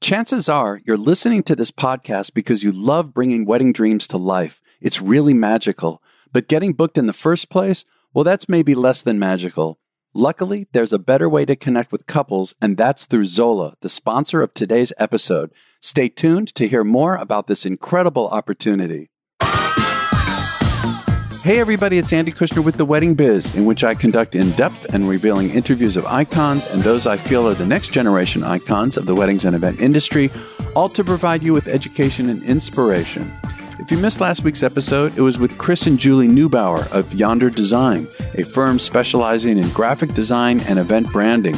Chances are you're listening to this podcast because you love bringing wedding dreams to life. It's really magical. But getting booked in the first place, well, that's maybe less than magical. Luckily, there's a better way to connect with couples, and that's through Zola, the sponsor of today's episode. Stay tuned to hear more about this incredible opportunity. Hey everybody, it's Andy Kushner with The Wedding Biz, in which I conduct in-depth and revealing interviews of icons and those I feel are the next generation icons of the weddings and event industry, all to provide you with education and inspiration. If you missed last week's episode, it was with Chris and Julie Neubauer of Yonder Design, a firm specializing in graphic design and event branding.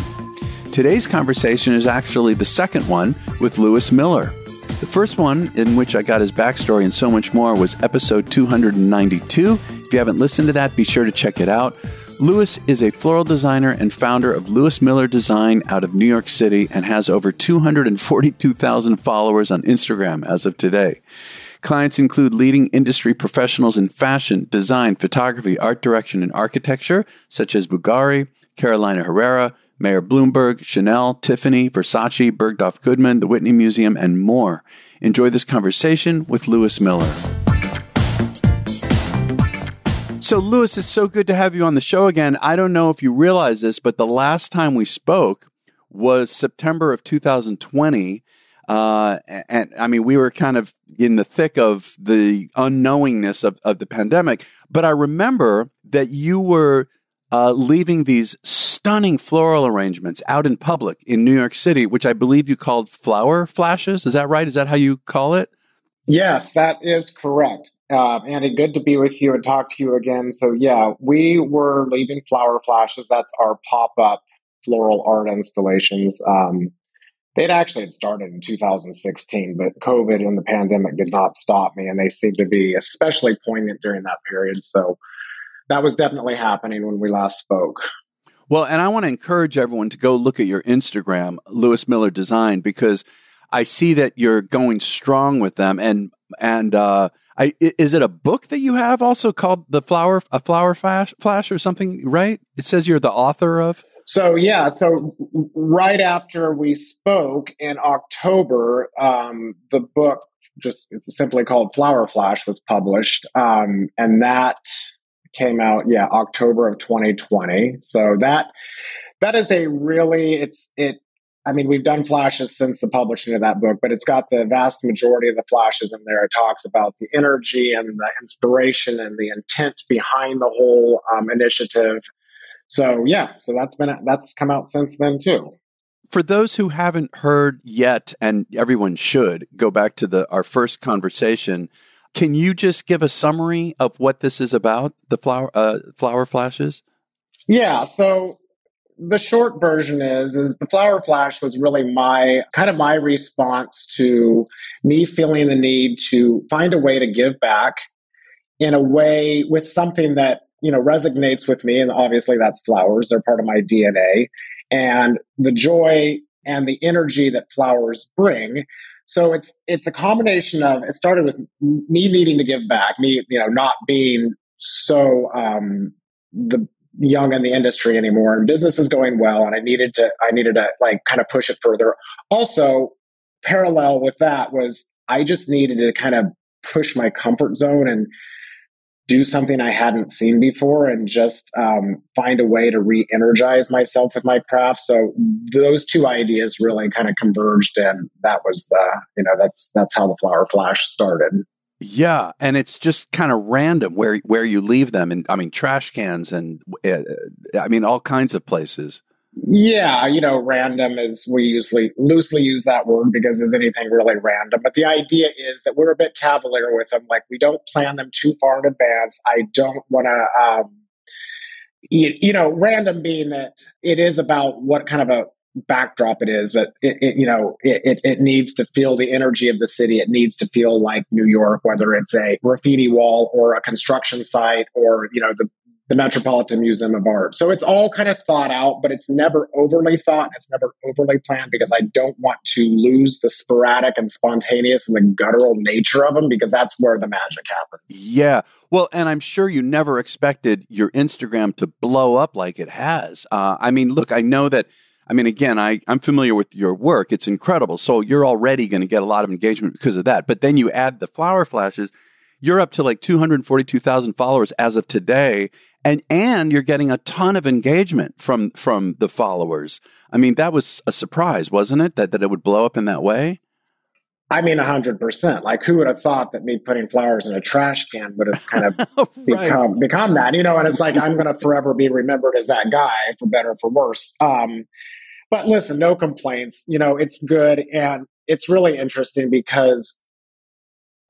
Today's conversation is actually the second one with Lewis Miller. The first one, in which I got his backstory and so much more, was episode 292. If you haven't listened to that, be sure to check it out. Lewis is a floral designer and founder of Lewis Miller Design out of New York City and has over 242,000 followers on Instagram as of today. Clients include leading industry professionals in fashion, design, photography, art direction, and architecture, such as Bulgari, Carolina Herrera, Mayor Bloomberg, Chanel, Tiffany, Versace, Bergdorf Goodman, the Whitney Museum, and more. Enjoy this conversation with Lewis Miller. So, Lewis, it's so good to have you on the show again. I don't know if you realize this, but the last time we spoke was September of 2020. And I mean, we were kind of in the thick of the unknowingness of the pandemic. But I remember that you were leaving these stunning floral arrangements out in public in New York City, which I believe you called flower flashes. Is that right? Is that how you call it? Yes, that is correct. Andy, good to be with you and talk to you again. So yeah, we were leaving flower flashes. That's our pop-up floral art installations. They'd actually had started in 2016, but COVID and the pandemic did not stop me, and they seemed to be especially poignant during that period. So that was definitely happening when we last spoke. Well, and I want to encourage everyone to go look at your Instagram, Lewis Miller Design, because I see that you're going strong with them. And is it a book that you have also called a flower flash or something, right? It says you're the author of. So right after we spoke in October, the book, it's simply called Flower Flash, was published, and that came out, October of 2020. So that is a really, we've done flashes since the publishing of that book, but it's got the vast majority of the flashes in there. It talks about the energy and the inspiration and the intent behind the whole initiative. So that's come out since then too. For those who haven't heard yet, and everyone should go back to our first conversation, can you just give a summary of what this is about, the flower flashes? Yeah. So the short version is the flower flash was really my response to me feeling the need to find a way to give back in a way with something that resonates with me. And obviously that's flowers. They're part of my DNA and the joy and the energy that flowers bring. So it's a combination of, it started with me needing to give back, me, not being so the young in the industry anymore, and business is going well. And I needed to like kind of push it further. Also, parallel with that was I just needed to kind of push my comfort zone and do something I hadn't seen before and just find a way to re-energize myself with my craft. So those two ideas really kind of converged, and that was that's how the Flower Flash started. Yeah, and it's just kind of random where you leave them, and I mean trash cans and all kinds of places. Yeah, random is, we usually loosely use that word because is anything really random? But the idea is that we're a bit cavalier with them. Like, we don't plan them too far in advance. I don't want to, random being that it is about what kind of a backdrop it is, but it needs to feel the energy of the city. It needs to feel like New York, whether it's a graffiti wall or a construction site or, the Metropolitan Museum of Art. So it's all kind of thought out, but it's never overly thought. It's never overly planned because I don't want to lose the sporadic and spontaneous and the guttural nature of them, because that's where the magic happens. Yeah. Well, and I'm sure you never expected your Instagram to blow up like it has. Look, I know that I mean, again, I'm familiar with your work. It's incredible. So you're already going to get a lot of engagement because of that. But then you add the flower flashes, you're up to like 242,000 followers as of today. And you're getting a ton of engagement from the followers. I mean, that was a surprise, wasn't it? That it would blow up in that way? I mean, 100%. Like, who would have thought that me putting flowers in a trash can would have kind of Right. become that, and it's like, I'm going to forever be remembered as that guy, for better or for worse. But listen, no complaints. It's good. And it's really interesting because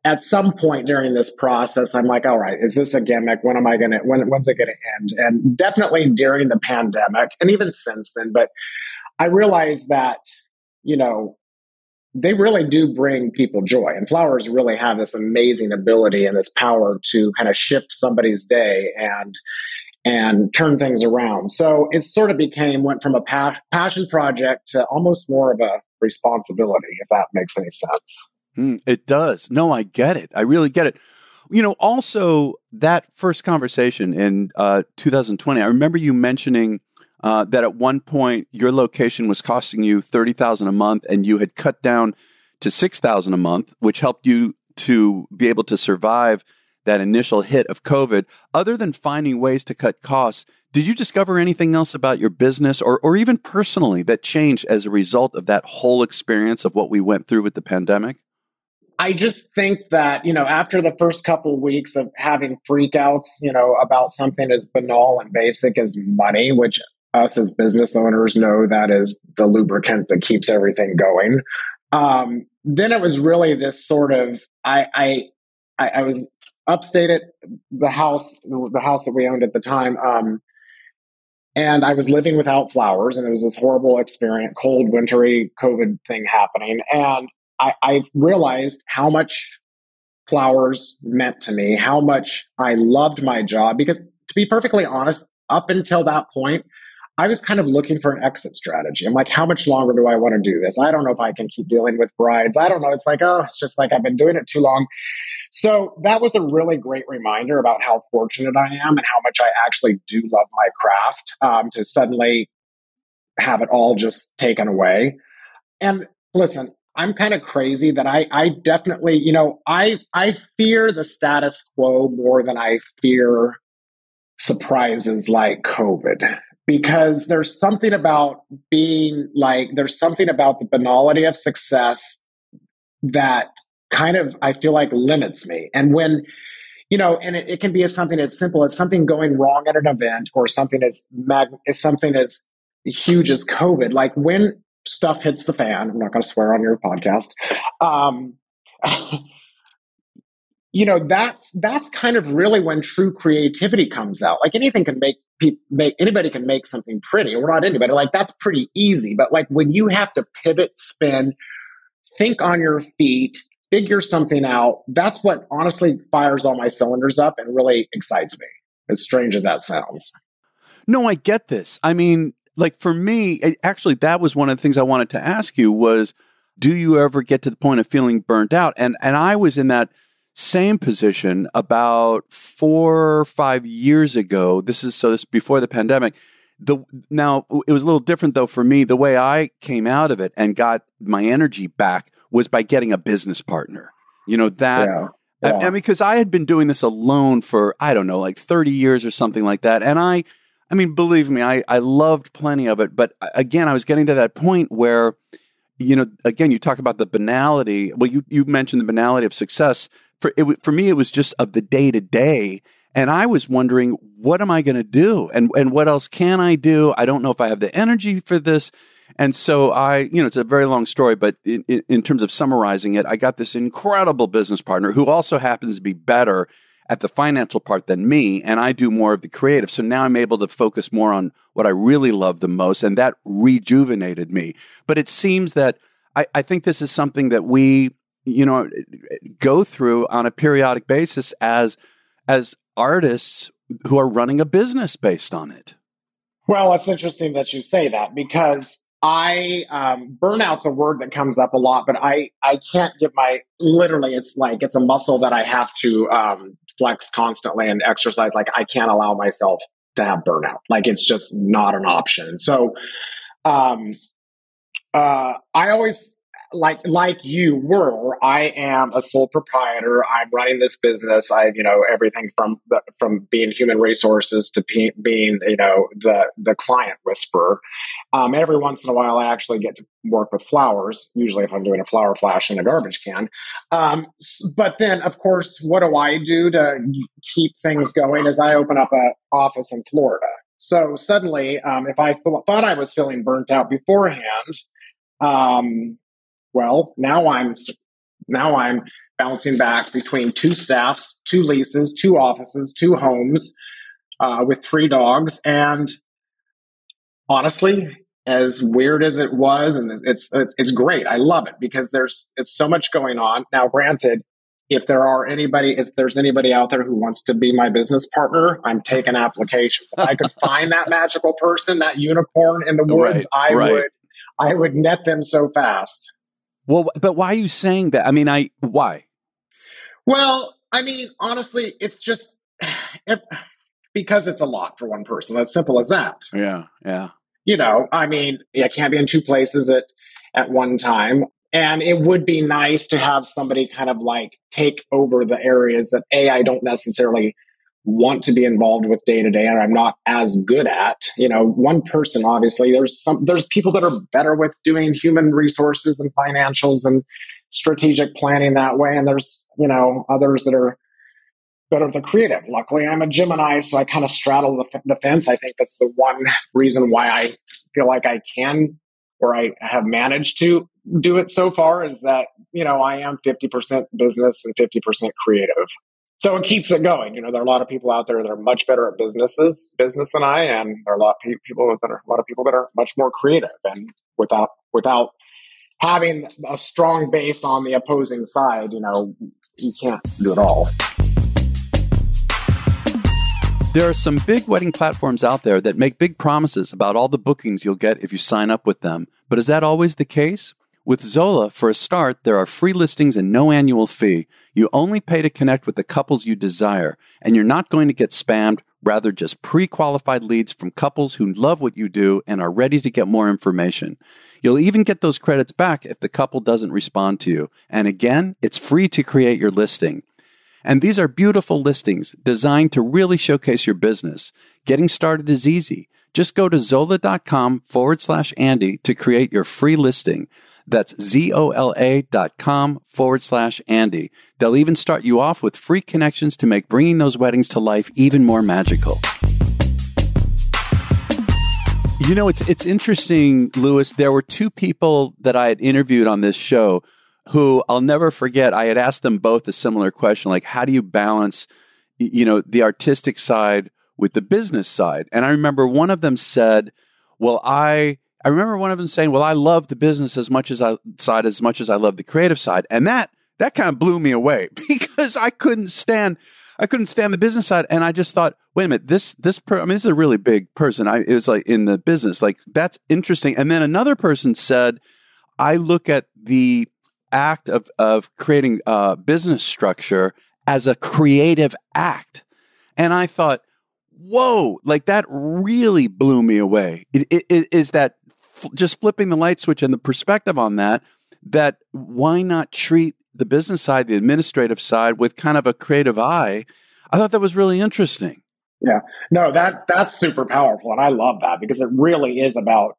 at some point during this process, I'm like, all right, is this a gimmick? When's it going to end? And definitely during the pandemic and even since then. But I realized that, they really do bring people joy, and flowers really have this amazing ability and this power to kind of shift somebody's day and turn things around. So it sort of went from a passion project to almost more of a responsibility, if that makes any sense. It does. No, I get it. I really get it. Also that first conversation in 2020, I remember you mentioning that at one point your location was costing you $30,000 a month, and you had cut down to $6,000 a month, which helped you to be able to survive that initial hit of COVID. Other than finding ways to cut costs, did you discover anything else about your business or even personally that changed as a result of that whole experience of what we went through with the pandemic? I just think that, after the first couple of weeks of having freakouts, about something as banal and basic as money, which us as business owners know that is the lubricant that keeps everything going. Then it was really this sort of, I was upstate at the house that we owned at the time. And I was living without flowers, and it was this horrible experience, cold, wintry COVID thing happening. And I realized how much flowers meant to me, how much I loved my job, because to be perfectly honest, up until that point, I was kind of looking for an exit strategy. I'm like, how much longer do I want to do this? I don't know if I can keep dealing with brides. I don't know. It's like, it's just like I've been doing it too long. So that was a really great reminder about how fortunate I am and how much I actually do love my craft, to suddenly have it all just taken away. And listen, I'm kind of crazy that I definitely, I fear the status quo more than I fear surprises like COVID, because there's something about there's something about the banality of success that kind of, I feel like, limits me. And when, and it can be something as simple as something going wrong at an event, or something something as huge as COVID. Like, when stuff hits the fan, I'm not going to swear on your podcast. That's kind of really when true creativity comes out. Like, anything can anybody can make something pretty. We're not anybody. Like, that's pretty easy. But like, when you have to pivot, spin, think on your feet, figure something out, that's what honestly fires all my cylinders up and really excites me, as strange as that sounds. No, I get this. I mean, like, for me, actually, that was one of the things I wanted to ask you was, do you ever get to the point of feeling burnt out? And I was in that same position about 4 or 5 years ago. This is before the pandemic. Now, it was a little different, though, for me. The way I came out of it and got my energy back was by getting a business partner. Yeah. And because I had been doing this alone for, I don't know, like 30 years or something like that. And I mean, believe me, I loved plenty of it. But again, I was getting to that point where, again, you talk about the banality. Well, you mentioned the banality of success. For me, it was just of the day to day. And I was wondering, what am I going to do? And what else can I do? I don't know if I have the energy for this. And so it's a very long story, but in terms of summarizing it, I got this incredible business partner who also happens to be better at the financial part than me. And I do more of the creative. So now I'm able to focus more on what I really love the most. And that rejuvenated me. But it seems that I think this is something that we, go through on a periodic basis as artists who are running a business based on it. Well, it's interesting that you say that, because burnout's a word that comes up a lot, but I can't literally, it's a muscle that I have to flex constantly and exercise. Like, I can't allow myself to have burnout. Like, it's just not an option. So Um, I always like you were. I am a sole proprietor. I'm running this business. I, everything from being human resources to being, the client whisperer. Every once in a while, I actually get to work with flowers. Usually, if I'm doing a flower flash in a garbage can. But then, of course, what do I do to keep things going? Is I open up an office in Florida. So suddenly, if I thought I was feeling burnt out beforehand, um, well, now I'm bouncing back between two staffs, two leases, two offices, two homes, with three dogs, and honestly, as weird as it was, and it's great. I love it because it's so much going on. Now, granted, if there's anybody out there who wants to be my business partner, I'm taking applications. If I could find that magical person, that unicorn in the woods, Right. I would net them so fast. Well, but why are you saying that? I mean, why? Well, I mean, honestly, it's just because it's a lot for one person. As simple as that. Yeah. I mean, I can't be in two places at one time. And it would be nice to have somebody kind of like take over the areas that I don't necessarily want to be involved with day to day, and I'm not as good at. One person, obviously, there's people that are better with doing human resources and financials and strategic planning that way. And there's, others that are better with the creative. Luckily, I'm a Gemini, so I kind of straddle the fence. I think that's the one reason why I feel like I can, or I have managed to do it so far, is that, I am 50% business and 50% creative. So it keeps it going. There are a lot of people out there that are much better at business than I, and there are a lot of people that are much more creative. And without having a strong base on the opposing side, you can't do it all. There are some big wedding platforms out there that make big promises about all the bookings you'll get if you sign up with them. But is that always the case? With Zola, for a start, there are free listings and no annual fee. You only pay to connect with the couples you desire, and you're not going to get spammed, rather just pre-qualified leads from couples who love what you do and are ready to get more information. You'll even get those credits back if the couple doesn't respond to you. And again, it's free to create your listing. And these are beautiful listings designed to really showcase your business. Getting started is easy. Just go to zola.com/Andy to create your free listing. That's ZOLA.com/Andy. They'll even start you off with free connections to make bringing those weddings to life even more magical. It's interesting, Louis. There were two people that I had interviewed on this show who I'll never forget. I had asked them both a similar question, like, how do you balance, the artistic side with the business side? And I remember one of them said, I remember one of them saying, I love the business as much as I love the creative side. And that kind of blew me away because I couldn't stand the business side. And I just thought, wait a minute, this is a really big person. It was like in the business, like that's interesting. And then another person said, I look at the act of creating a business structure as a creative act. And I thought, whoa, like that really blew me away. It is that just flipping the light switch and the perspective on that why not treat the business side, the administrative side, with kind of a creative eye? I thought that was really interesting. Yeah, no, that's super powerful, and I love that because it really is about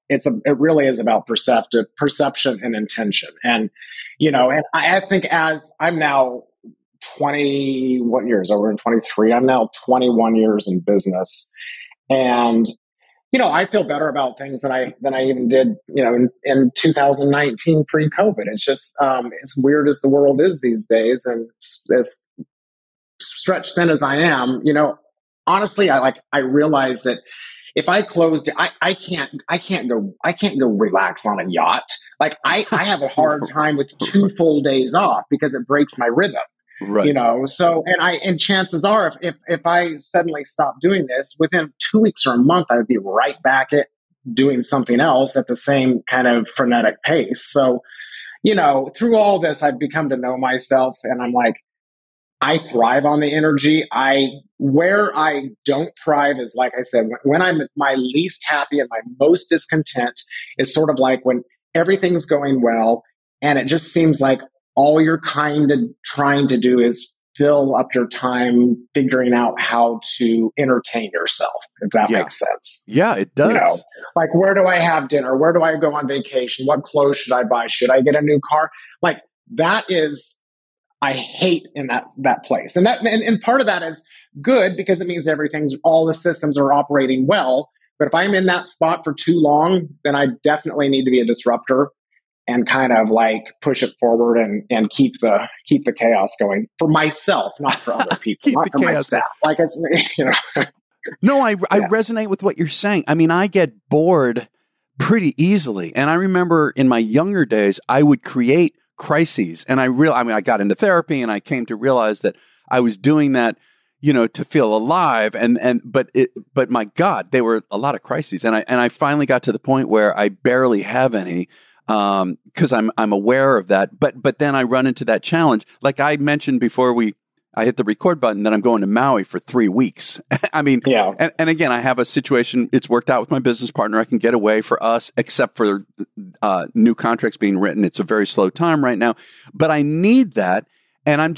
perception and intention, and and I think as I'm now 20, what years? Over in 23. I'm now 21 years in business, and I feel better about things than I even did, in 2019 pre-COVID. It's just as weird as the world is these days, and as stretched thin as I am, honestly, I realize that if I closed it, I can't go relax on a yacht. Like I have a hard time with 2 full days off because it breaks my rhythm. Right. So, and chances are if I suddenly stop doing this, within 2 weeks or a month, I'd be right back at doing something else at the same kind of frenetic pace. So, through all this, I've become to know myself, and I'm like, I thrive on the energy. Where I don't thrive is, like I said, when I'm my least happy and my most discontent is sort of like when everything's going well and it just seems like all you're kind of trying to do is fill up your time figuring out how to entertain yourself, if that Yeah. makes sense. Yeah, it You know, does. like, where do I have dinner? Where do I go on vacation? What clothes should I buy? Should I get a new car? Like, that is, I hate in that place. And part of that is good because it means all the systems are operating well. But if I'm in that spot for too long, then I definitely need to be a disruptor and kind of like push it forward and keep the chaos going for myself, not for other people, Keep not the for my chaos staff. Like, it's, you know. No, I Yeah. resonate with what you're saying. I mean, I get bored pretty easily. And I remember in my younger days, I would create crises. And I got into therapy and I came to realize that I was doing that, to feel alive. But my God, they were a lot of crises. And I finally got to the point where I barely have any, because I'm aware of that. But then I run into that challenge. Like I mentioned before I hit the record button that I'm going to Maui for 3 weeks. I mean, Yeah. and again, I have a situation. It's worked out with my business partner. I can get away for us, except for new contracts being written. It's a very slow time right now, but I need that. And I'm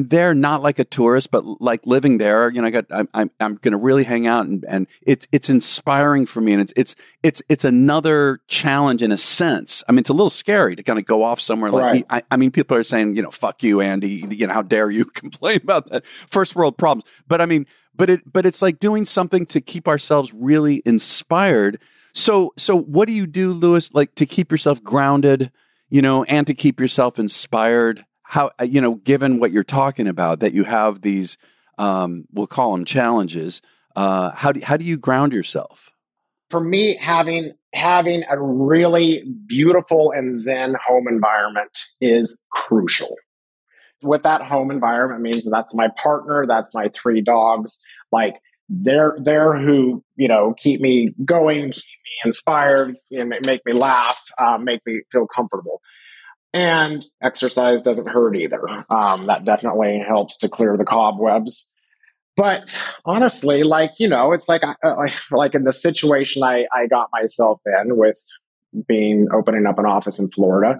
there not like a tourist, but like living there. I'm going to really hang out, and it's inspiring for me, and it's another challenge in a sense. I mean, it's a little scary to kind of go off somewhere like. Right. I mean, people are saying, fuck you, Andy. How dare you complain about that first world problems? But I mean, but it's like doing something to keep ourselves really inspired. So what do you do, Lewis? Like to keep yourself grounded, and to keep yourself inspired. How, given what you're talking about, that you have these, we'll call them challenges, how do you ground yourself? For me, having a really beautiful and zen home environment is crucial. What that home environment means, that's my partner, that's my 3 dogs. Like, they're who, keep me going, keep me inspired, make me laugh, make me feel comfortable. And exercise doesn't hurt either. That definitely helps to clear the cobwebs. But honestly, it's like in the situation I got myself in with opening up an office in Florida.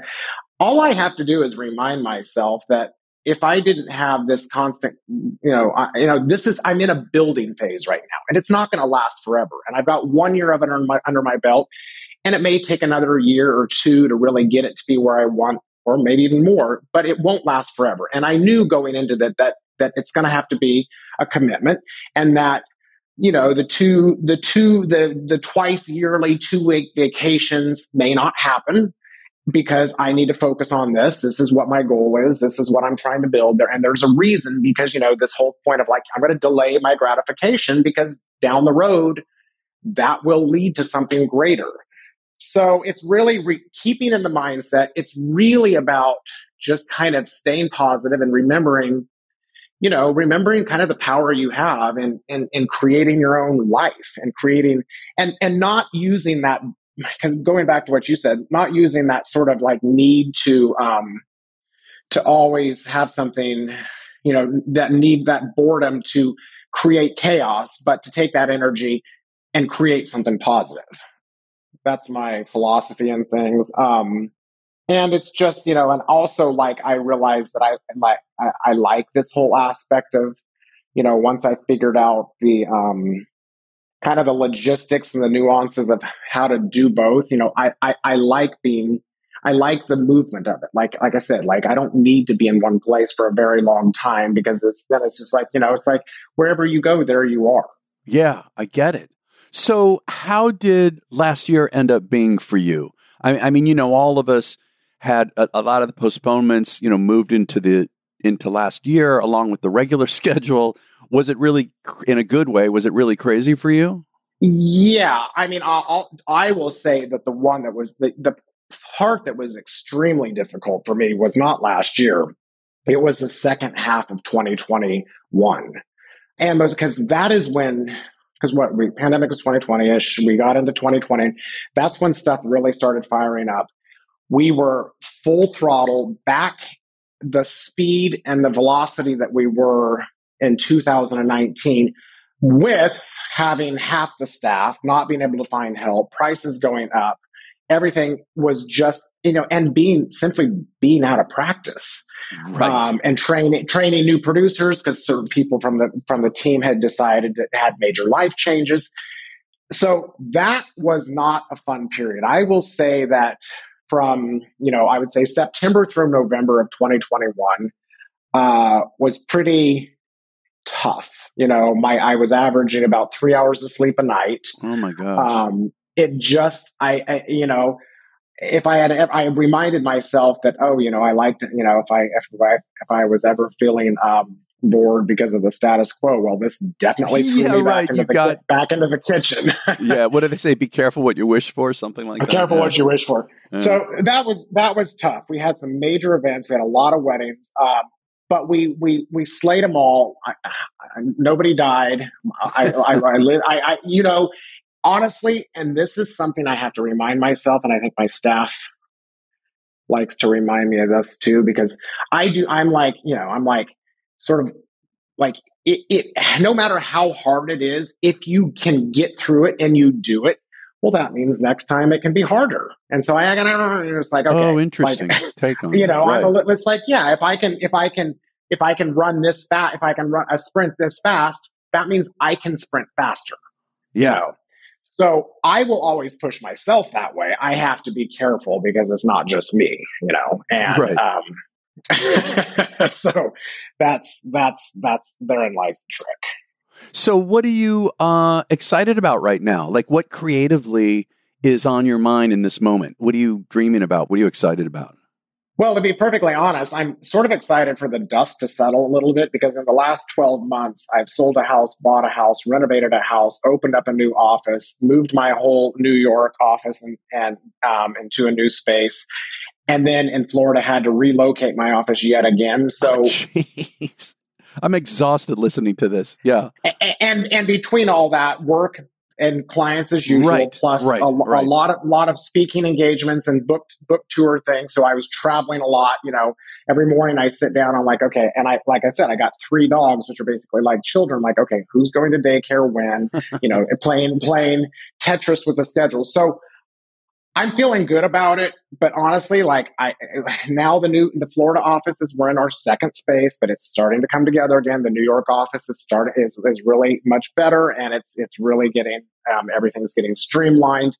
All I have to do is remind myself that if I didn't have this constant, I'm in a building phase right now, and it's not going to last forever. And I've got 1 year of it under my belt. And it may take another year or 2 to really get it to be where I want, or maybe even more, but it won't last forever. And I knew going into that it's going to have to be a commitment, and that, the twice yearly 2-week vacations may not happen because I need to focus on this. This is what my goal is. This is what I'm trying to build there. And there's a reason, because, this whole point of like, I'm going to delay my gratification because down the road, that will lead to something greater. So it's really keeping in the mindset. It's really about just kind of staying positive and remembering kind of the power you have in creating your own life, and creating and not using that, going back to what you said, not using that sort of like need to always have something, that boredom to create chaos, but to take that energy and create something positive. That's my philosophy in things. And it's just, and also like I realized that I like this whole aspect of, once I figured out the kind of the logistics and the nuances of how to do both, I like the movement of it. Like I said, like I don't need to be in one place for a very long time, because then it's just like, it's like wherever you go, there you are. Yeah, I get it. So how did last year end up being for you? I mean, all of us had a lot of the postponements, moved into last year along with the regular schedule. Was it really, in a good way, was it really crazy for you? Yeah. I mean, I will say that the one that was the part that was extremely difficult for me was not last year. It was the second half of 2021. And because that is when, pandemic was 2020-ish, we got into 2020. That's when stuff really started firing up. We were full throttle back the speed and the velocity that we were in 2019 with having half the staff, not being able to find help, prices going up, everything was just, and simply being out of practice. Right. And training new producers because certain people from the team had decided that had major life changes. So that was not a fun period. I will say that from, I would say September through November of 2021 was pretty tough. I was averaging about 3 hours of sleep a night. Oh my gosh. It just, if I reminded myself that, I liked it, if I was ever feeling bored because of the status quo, well, this definitely threw me back into the kitchen. Yeah. What do they say? Be careful what you wish for, something like that. Be careful what you wish for. So that was tough. We had some major events. We had a lot of weddings. But we slayed them all. Nobody died. I lived. Honestly, and this is something I have to remind myself, and I think my staff likes to remind me of this too, because I'm like sort of like it. No matter how hard it is, if you can get through it and you do it, well, that means next time it can be harder. And so it's like, okay. Oh, interesting. Take on that. Right. It's like, yeah, if I can run this fast, if I can run a sprint this fast, that means I can sprint faster. Yeah. So I will always push myself that way. I have to be careful because it's not just me, and right. So that's therein lies the trick. So what are you excited about right now? Like what creatively is on your mind in this moment? What are you dreaming about? What are you excited about? Well, to be perfectly honest, I'm sort of excited for the dust to settle a little bit because in the last 12 months, I've sold a house, bought a house, renovated a house, opened up a new office, moved my whole New York office and into a new space. And then in Florida, had to relocate my office yet again. So jeez. I'm exhausted listening to this. Yeah. And between all that work and clients as usual, right, plus a lot of speaking engagements and book tour things. So I was traveling a lot. Every morning I sit down. I'm like, okay, and like I said, I got 3 dogs, which are basically like children. Like, okay, who's going to daycare when? Playing Tetris with the schedule. So I'm feeling good about it, but honestly, like now the Florida office we're in our second space, but it's starting to come together again. The New York office is really much better, and it's really getting everything's getting streamlined.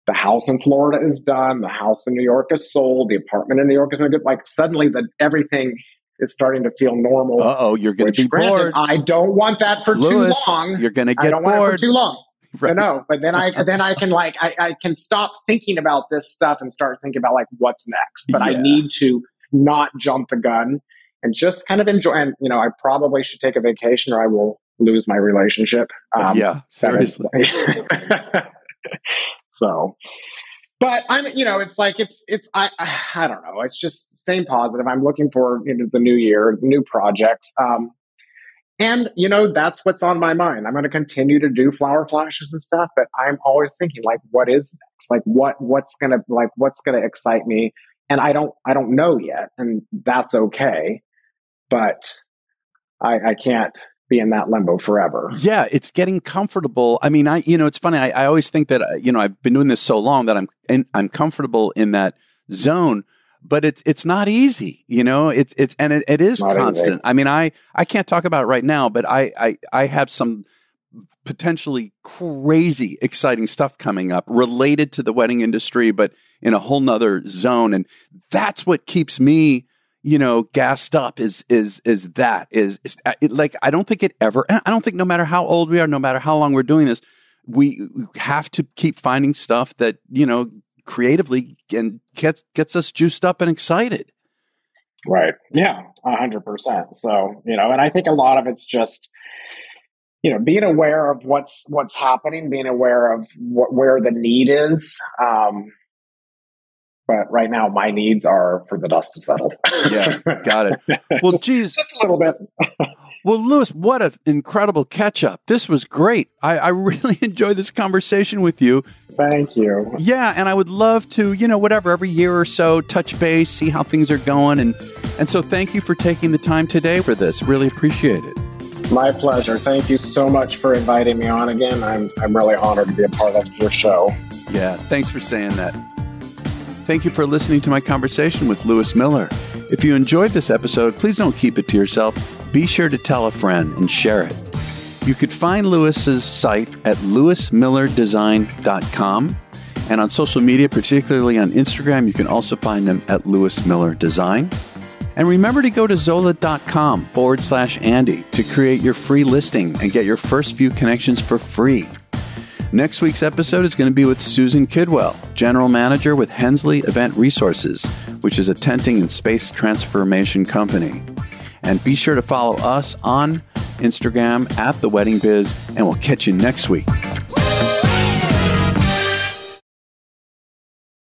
The house in Florida is done. The house in New York is sold. The apartment in New York is good. Like suddenly, everything is starting to feel normal. You're going to be bored. I don't want that for too long. You're going to get bored. I don't want it for too long. Right. No, but then I can I can stop thinking about this stuff and start thinking about like what's next. But I need to not jump the gun and just kind of enjoy. And I probably should take a vacation or I will lose my relationship. Seriously. So, but I'm it's like I don't know. It's just staying positive. I'm looking forward into the new year, new projects. And, that's what's on my mind. I'm going to continue to do flower flashes and stuff, but I'm always thinking like, what is next? Like what's going to excite me? And I don't know yet. And that's okay. But I can't be in that limbo forever. Yeah. It's getting comfortable. I mean, it's funny. I always think that, I've been doing this so long that I'm comfortable in that zone. But it's not easy, it is not constant. Easy. I mean, I can't talk about it right now, but I have some potentially crazy, exciting stuff coming up related to the wedding industry, but in a whole nother zone. And that's what keeps me, gassed up is like, I don't think no matter how old we are, no matter how long we're doing this, we have to keep finding stuff that, creatively and gets us juiced up and excited. Right. Yeah, 100%. So, and I think a lot of it's just, being aware of what's happening, being aware of where the need is. But right now my needs are for the dust to settle. Yeah, got it. Well, geez. Just a little bit. Well, Louis, what an incredible catch-up. This was great. I really enjoyed this conversation with you. Thank you. Yeah, and I would love to, every year or so, touch base, see how things are going, and And so thank you for taking the time today for this. Really appreciate it. My pleasure. Thank you so much for inviting me on again. I'm really honored to be a part of your show. Yeah, thanks for saying that. Thank you for listening to my conversation with Lewis Miller. If you enjoyed this episode, please don't keep it to yourself. Be sure to tell a friend and share it. You could find Lewis's site at lewismillerdesign.com. And on social media, particularly on Instagram, you can also find them at Lewis Miller Design. And remember to go to zola.com/Andy to create your free listing and get your first few connections for free. Next week's episode is going to be with Susan Kidwell, General Manager with Hensley Event Resources, which is a tenting and space transformation company. And be sure to follow us on Instagram at The Wedding Biz, and we'll catch you next week.